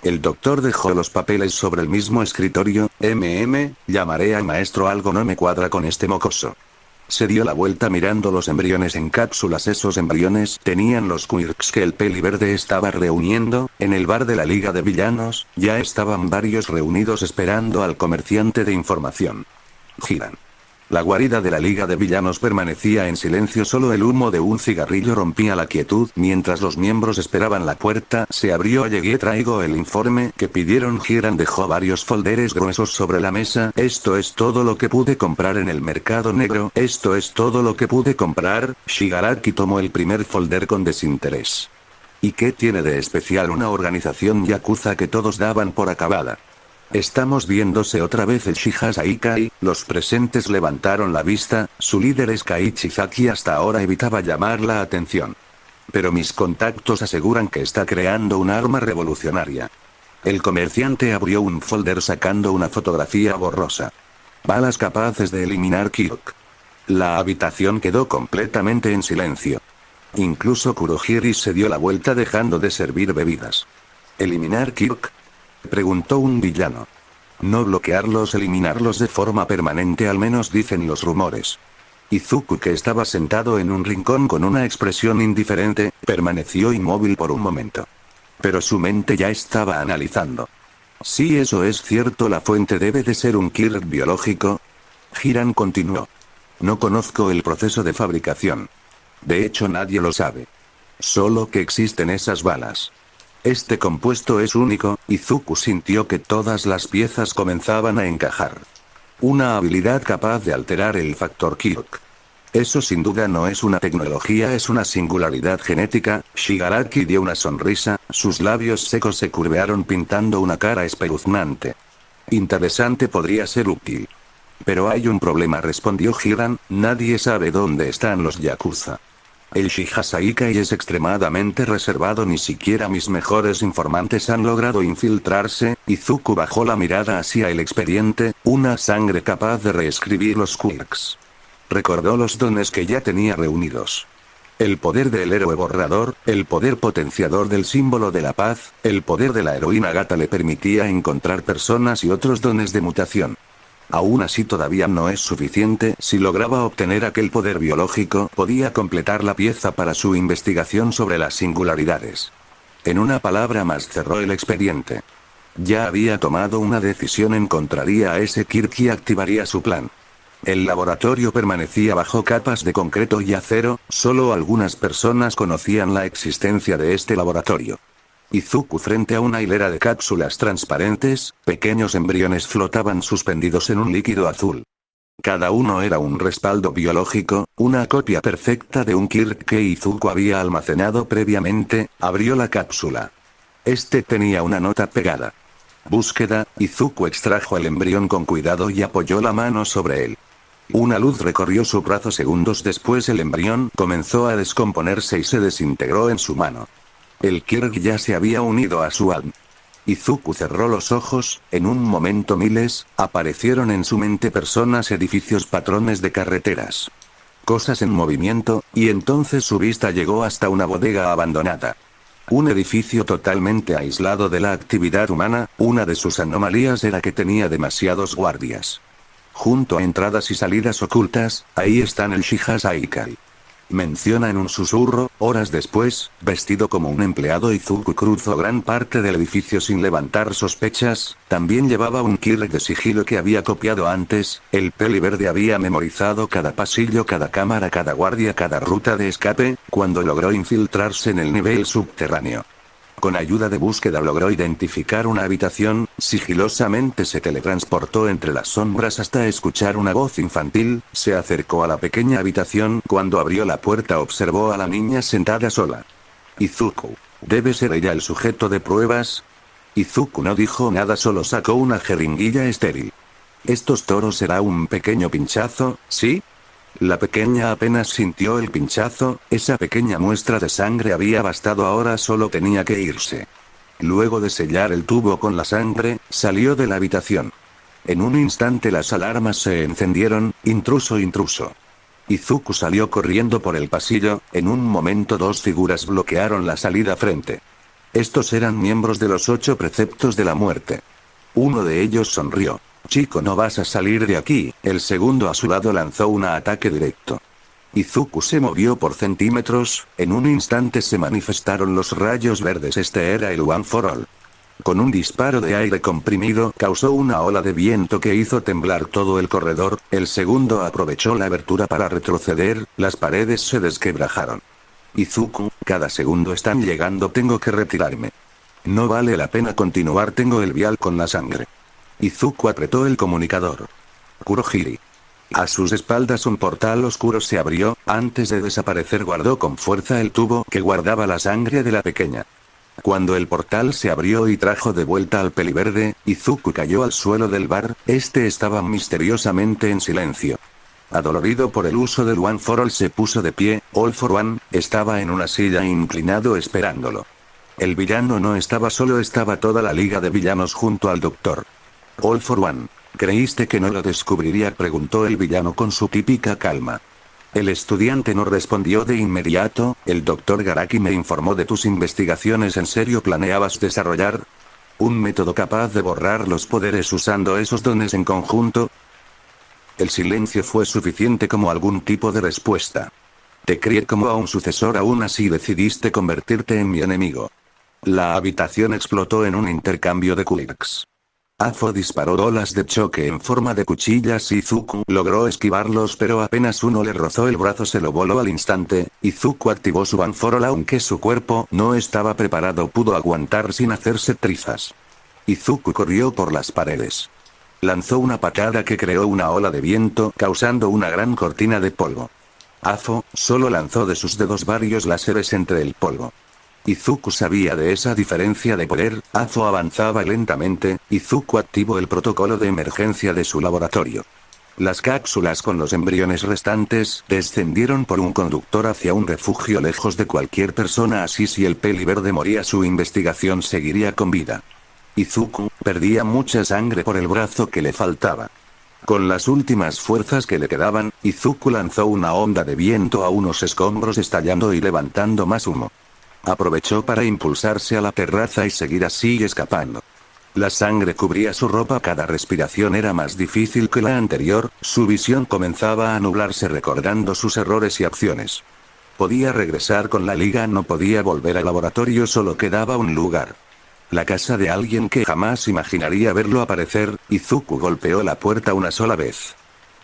El doctor dejó los papeles sobre el mismo escritorio. Llamaré al maestro, algo no me cuadra con este mocoso. Se dio la vuelta mirando los embriones en cápsulas. Esos embriones tenían los quirks que el peli verde estaba reuniendo. En el bar de la Liga de Villanos, ya estaban varios reunidos esperando al comerciante de información. Hiran. La guarida de la Liga de Villanos permanecía en silencio, solo el humo de un cigarrillo rompía la quietud. Mientras los miembros esperaban, la puerta se abrió. Llegué, traigo el informe que pidieron. Hiran dejó varios folderes gruesos sobre la mesa. Esto es todo lo que pude comprar en el mercado negro. Esto es todo lo que pude comprar. Shigaraki tomó el primer folder con desinterés. ¿Y qué tiene de especial una organización yakuza que todos daban por acabada? Estamos viéndose otra vez el Shiha Saikai. Los presentes levantaron la vista. Su líder es Kaichi Zaki. Hasta ahora evitaba llamar la atención. Pero mis contactos aseguran que está creando un arma revolucionaria. El comerciante abrió un folder sacando una fotografía borrosa. Balas capaces de eliminar Kyok. La habitación quedó completamente en silencio. Incluso Kurohiri se dio la vuelta dejando de servir bebidas. ¿Eliminar Kyok?, preguntó un villano. No bloquearlos, eliminarlos de forma permanente, al menos dicen los rumores. Izuku, que estaba sentado en un rincón con una expresión indiferente, permaneció inmóvil por un momento. Pero su mente ya estaba analizando. Si eso es cierto, la fuente debe de ser un Kirk biológico. Hiran continuó. No conozco el proceso de fabricación. De hecho, nadie lo sabe. Solo que existen esas balas. Este compuesto es único. Izuku sintió que todas las piezas comenzaban a encajar. Una habilidad capaz de alterar el factor Kyok. Eso sin duda no es una tecnología, es una singularidad genética. Shigaraki dio una sonrisa, sus labios secos se curvearon pintando una cara espeluznante. Interesante, podría ser útil. Pero hay un problema, respondió Hiran, nadie sabe dónde están los yakuza. El Shiha Saikai es extremadamente reservado, ni siquiera mis mejores informantes han logrado infiltrarse. Izuku bajó la mirada hacia el expediente, una sangre capaz de reescribir los quirks. Recordó los dones que ya tenía reunidos. El poder del héroe borrador, el poder potenciador del símbolo de la paz, el poder de la heroína gata le permitía encontrar personas y otros dones de mutación. Aún así todavía no es suficiente. Si lograba obtener aquel poder biológico, podía completar la pieza para su investigación sobre las singularidades. En una palabra más, cerró el expediente. Ya había tomado una decisión, encontraría a ese Kirk y activaría su plan. El laboratorio permanecía bajo capas de concreto y acero, solo algunas personas conocían la existencia de este laboratorio. Izuku, frente a una hilera de cápsulas transparentes, pequeños embriones flotaban suspendidos en un líquido azul. Cada uno era un respaldo biológico, una copia perfecta de un Kirk que Izuku había almacenado previamente. Abrió la cápsula. Este tenía una nota pegada. Búsqueda. Izuku extrajo el embrión con cuidado y apoyó la mano sobre él. Una luz recorrió su brazo. Segundos después el embrión comenzó a descomponerse y se desintegró en su mano. El Kirk ya se había unido a su alma. Izuku cerró los ojos. En un momento miles, aparecieron en su mente personas, edificios, patrones de carreteras. Cosas en movimiento, y entonces su vista llegó hasta una bodega abandonada. Un edificio totalmente aislado de la actividad humana. Una de sus anomalías era que tenía demasiados guardias. Junto a entradas y salidas ocultas, ahí están el Shiha Saikai. Menciona en un susurro. Horas después, vestido como un empleado, Izuku cruzó gran parte del edificio sin levantar sospechas. También llevaba un Kirk de sigilo que había copiado antes. El peli verde había memorizado cada pasillo, cada cámara, cada guardia, cada ruta de escape, cuando logró infiltrarse en el nivel subterráneo. Con ayuda de búsqueda logró identificar una habitación. Sigilosamente se teletransportó entre las sombras hasta escuchar una voz infantil. Se acercó a la pequeña habitación. Cuando abrió la puerta observó a la niña sentada sola. Izuku. ¿Debe ser ella el sujeto de pruebas? Izuku no dijo nada, solo sacó una jeringuilla estéril. ¿Estos toros será un pequeño pinchazo, sí? La pequeña apenas sintió el pinchazo. Esa pequeña muestra de sangre había bastado, ahora solo tenía que irse. Luego de sellar el tubo con la sangre, salió de la habitación. En un instante las alarmas se encendieron. Intruso, intruso. Izuku salió corriendo por el pasillo. En un momento dos figuras bloquearon la salida frente. Estos eran miembros de los 8 preceptos de la muerte. Uno de ellos sonrió. Chico, no vas a salir de aquí. El segundo a su lado lanzó un ataque directo. Izuku se movió por centímetros, en un instante se manifestaron los rayos verdes. Este era el One for All. Con un disparo de aire comprimido causó una ola de viento que hizo temblar todo el corredor. El segundo aprovechó la abertura para retroceder, las paredes se desquebrajaron. Izuku, cada segundo están llegando, tengo que retirarme. No vale la pena continuar, tengo el vial con la sangre. Izuku apretó el comunicador. Kurohiri. A sus espaldas un portal oscuro se abrió, antes de desaparecer guardó con fuerza el tubo que guardaba la sangre de la pequeña. Cuando el portal se abrió y trajo de vuelta al peliverde, Izuku cayó al suelo del bar, este estaba misteriosamente en silencio. Adolorido por el uso del One for All se puso de pie, All for One, estaba en una silla inclinado esperándolo. El villano no estaba solo, estaba toda la liga de villanos junto al doctor. All for One, ¿creíste que no lo descubriría?, preguntó el villano con su típica calma. El estudiante no respondió de inmediato. El doctor Garaki me informó de tus investigaciones. ¿En serio planeabas desarrollar un método capaz de borrar los poderes usando esos dones en conjunto? El silencio fue suficiente como algún tipo de respuesta. Te crié como a un sucesor, aún así decidiste convertirte en mi enemigo. La habitación explotó en un intercambio de quirks. Afo disparó olas de choque en forma de cuchillas y Izuku logró esquivarlos, pero apenas uno le rozó el brazo, se lo voló al instante. Izuku activó su One for All, aunque su cuerpo no estaba preparado, pudo aguantar sin hacerse trizas. Izuku corrió por las paredes. Lanzó una patada que creó una ola de viento, causando una gran cortina de polvo. Afo solo lanzó de sus dedos varios láseres entre el polvo. Izuku sabía de esa diferencia de poder. Afo avanzaba lentamente. Izuku activó el protocolo de emergencia de su laboratorio. Las cápsulas con los embriones restantes descendieron por un conductor hacia un refugio lejos de cualquier persona, así si el peliverde moría su investigación seguiría con vida. Izuku perdía mucha sangre por el brazo que le faltaba. Con las últimas fuerzas que le quedaban, Izuku lanzó una onda de viento a unos escombros, estallando y levantando más humo. Aprovechó para impulsarse a la terraza y seguir así escapando. La sangre cubría su ropa, cada respiración era más difícil que la anterior, su visión comenzaba a nublarse recordando sus errores y acciones. Podía regresar con la liga, no podía volver al laboratorio, solo quedaba un lugar. La casa de alguien que jamás imaginaría verlo aparecer. Izuku golpeó la puerta una sola vez.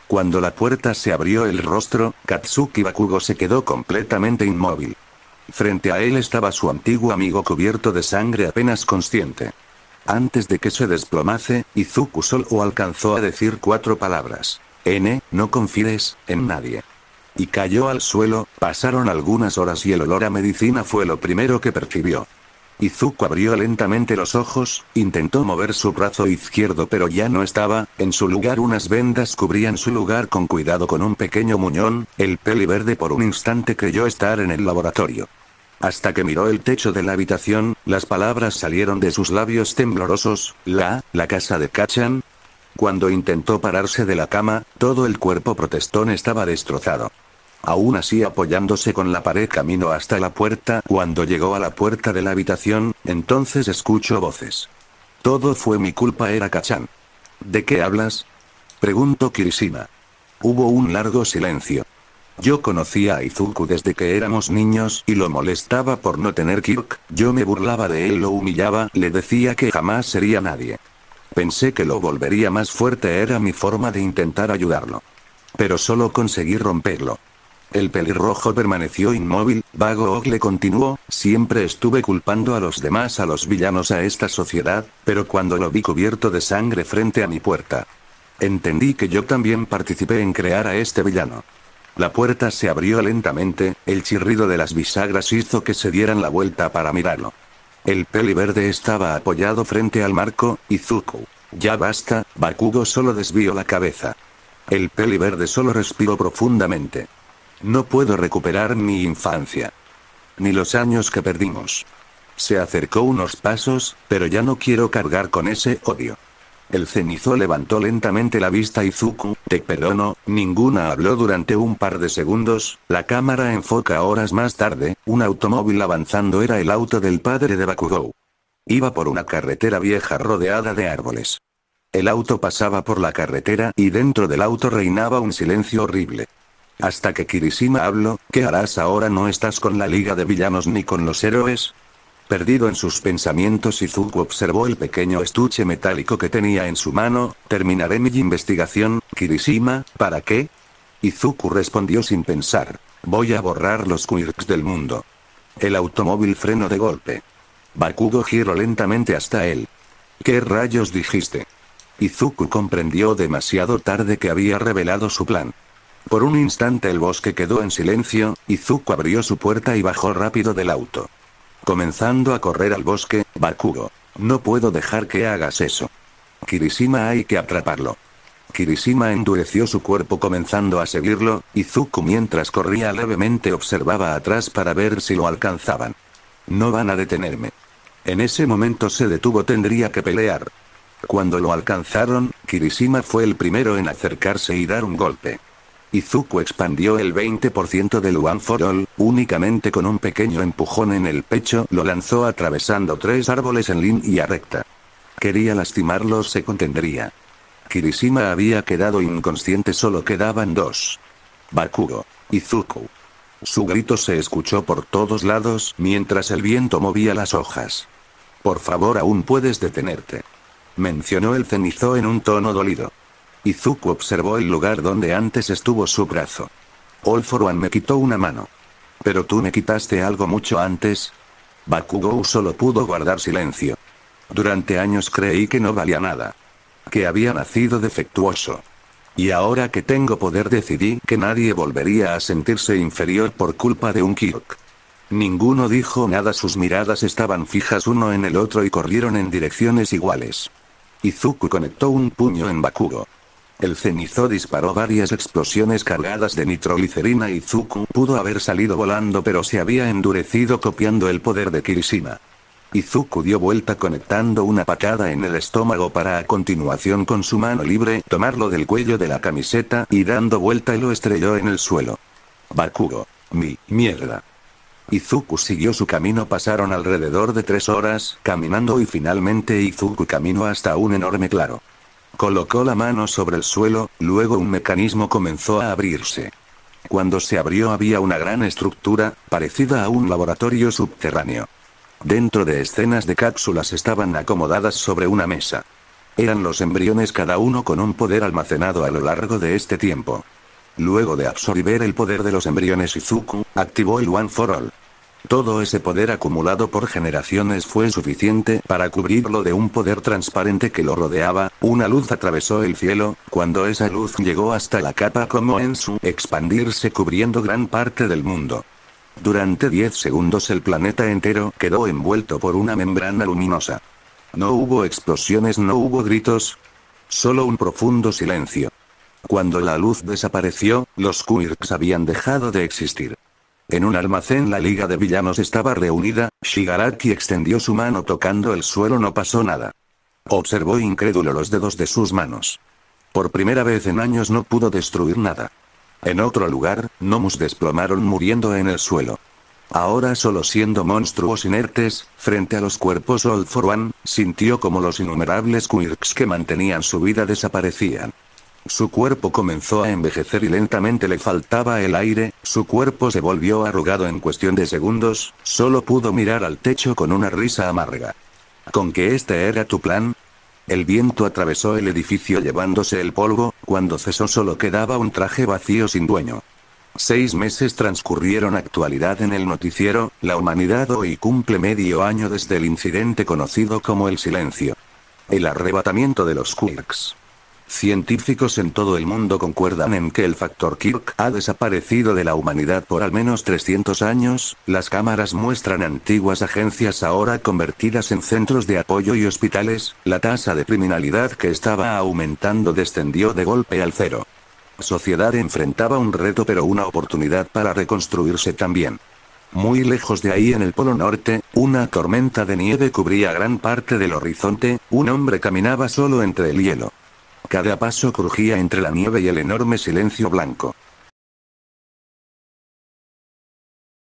Cuando la puerta se abrió, el rostro, Katsuki Bakugo, se quedó completamente inmóvil. Frente a él estaba su antiguo amigo cubierto de sangre, apenas consciente. Antes de que se desplomase, Izuku solo alcanzó a decir 4 palabras. No confíes en nadie. Y cayó al suelo. Pasaron algunas horas y el olor a medicina fue lo primero que percibió. Izuku abrió lentamente los ojos, intentó mover su brazo izquierdo pero ya no estaba en su lugar, unas vendas cubrían su lugar con cuidado con un pequeño muñón. El peliverde por un instante creyó estar en el laboratorio. Hasta que miró el techo de la habitación, las palabras salieron de sus labios temblorosos. La casa de Kachan. Cuando intentó pararse de la cama, todo el cuerpo protestón estaba destrozado. Aún así, apoyándose con la pared, caminó hasta la puerta. Cuando llegó a la puerta de la habitación, entonces escuchó voces. Todo fue mi culpa, era Kachan. ¿De qué hablas?, preguntó Kirishima. Hubo un largo silencio. Yo conocía a Izuku desde que éramos niños y lo molestaba por no tener Kirk. Yo me burlaba de él, lo humillaba, le decía que jamás sería nadie. Pensé que lo volvería más fuerte, era mi forma de intentar ayudarlo. Pero solo conseguí romperlo. El pelirrojo permaneció inmóvil. Vago le continuó, siempre estuve culpando a los demás, a los villanos, a esta sociedad, pero cuando lo vi cubierto de sangre frente a mi puerta, entendí que yo también participé en crear a este villano. La puerta se abrió lentamente, el chirrido de las bisagras hizo que se dieran la vuelta para mirarlo. El peliverde estaba apoyado frente al marco. Izuku. Ya basta, Bakugo solo desvió la cabeza. El peliverde solo respiró profundamente. No puedo recuperar mi infancia. Ni los años que perdimos. Se acercó unos pasos, pero ya no quiero cargar con ese odio. El cenizo levantó lentamente la vista. Izuku, te perdono. Ninguna habló durante un par de segundos. La cámara enfoca horas más tarde, un automóvil avanzando. Era el auto del padre de Bakugou. Iba por una carretera vieja rodeada de árboles. El auto pasaba por la carretera y dentro del auto reinaba un silencio horrible. Hasta que Kirishima habló, ¿qué harás ahora? ¿No estás con la liga de villanos ni con los héroes? Perdido en sus pensamientos, Izuku observó el pequeño estuche metálico que tenía en su mano. Terminaré mi investigación, Kirishima, ¿para qué? Izuku respondió sin pensar. Voy a borrar los quirks del mundo. El automóvil frenó de golpe. Bakugo giró lentamente hasta él. ¿Qué rayos dijiste? Izuku comprendió demasiado tarde que había revelado su plan. Por un instante el bosque quedó en silencio. Izuku abrió su puerta y bajó rápido del auto. Comenzando a correr al bosque, Bakugo. No puedo dejar que hagas eso. Kirishima, hay que atraparlo. Kirishima endureció su cuerpo comenzando a seguirlo. Izuku mientras corría levemente observaba atrás para ver si lo alcanzaban. No van a detenerme. En ese momento se detuvo, tendría que pelear. Cuando lo alcanzaron, Kirishima fue el primero en acercarse y dar un golpe. Izuku expandió el 20% del One for All, únicamente con un pequeño empujón en el pecho lo lanzó atravesando 3 árboles en línea recta. Quería lastimarlos, se contendría. Kirishima había quedado inconsciente, solo quedaban 2. Bakugo. Izuku. Su grito se escuchó por todos lados mientras el viento movía las hojas. Por favor, aún puedes detenerte. Mencionó el cenizo en un tono dolido. Izuku observó el lugar donde antes estuvo su brazo. All for One me quitó una mano. Pero tú me quitaste algo mucho antes. Bakugou solo pudo guardar silencio. Durante años creí que no valía nada. Que había nacido defectuoso. Y ahora que tengo poder decidí que nadie volvería a sentirse inferior por culpa de un Kirk. Ninguno dijo nada, sus miradas estaban fijas uno en el otro y corrieron en direcciones iguales. Izuku conectó un puño en Bakugo. El cenizo disparó varias explosiones cargadas de nitroglicerina. Izuku pudo haber salido volando, pero se había endurecido copiando el poder de Kirishima. Izuku dio vuelta conectando una patada en el estómago para a continuación con su mano libre tomarlo del cuello de la camiseta y dando vuelta lo estrelló en el suelo. Bakugo. Mierda. Izuku siguió su camino. Pasaron alrededor de 3 horas caminando y finalmente Izuku caminó hasta un enorme claro. Colocó la mano sobre el suelo, luego un mecanismo comenzó a abrirse. Cuando se abrió había una gran estructura, parecida a un laboratorio subterráneo. Dentro de escenas de cápsulas estaban acomodadas sobre una mesa. Eran los embriones, cada uno con un poder almacenado a lo largo de este tiempo. Luego de absorber el poder de los embriones, Izuku activó el One for All. Todo ese poder acumulado por generaciones fue suficiente para cubrirlo de un poder transparente que lo rodeaba. Una luz atravesó el cielo, cuando esa luz llegó hasta la capa como en su expandirse cubriendo gran parte del mundo. Durante 10 segundos el planeta entero quedó envuelto por una membrana luminosa. No hubo explosiones, no hubo gritos. Solo un profundo silencio. Cuando la luz desapareció, los quirks habían dejado de existir. En un almacén la Liga de Villanos estaba reunida. Shigaraki extendió su mano tocando el suelo, no pasó nada. Observó incrédulo los dedos de sus manos. Por primera vez en años no pudo destruir nada. En otro lugar, gnomos desplomaron muriendo en el suelo. Ahora solo siendo monstruos inertes, frente a los cuerpos All for One, sintió como los innumerables quirks que mantenían su vida desaparecían. Su cuerpo comenzó a envejecer y lentamente le faltaba el aire, su cuerpo se volvió arrugado en cuestión de segundos, solo pudo mirar al techo con una risa amarga. ¿Con que este era tu plan? El viento atravesó el edificio llevándose el polvo, cuando cesó solo quedaba un traje vacío sin dueño. 6 meses transcurrieron. Actualidad en el noticiero, la humanidad hoy cumple medio año desde el incidente conocido como el silencio. El arrebatamiento de los quirks. Científicos en todo el mundo concuerdan en que el factor Kirk ha desaparecido de la humanidad por al menos 300 años, las cámaras muestran antiguas agencias ahora convertidas en centros de apoyo y hospitales, la tasa de criminalidad que estaba aumentando descendió de golpe al cero. La sociedad enfrentaba un reto pero una oportunidad para reconstruirse también. Muy lejos de ahí en el Polo Norte, una tormenta de nieve cubría gran parte del horizonte, un hombre caminaba solo entre el hielo. Cada paso crujía entre la nieve y el enorme silencio blanco.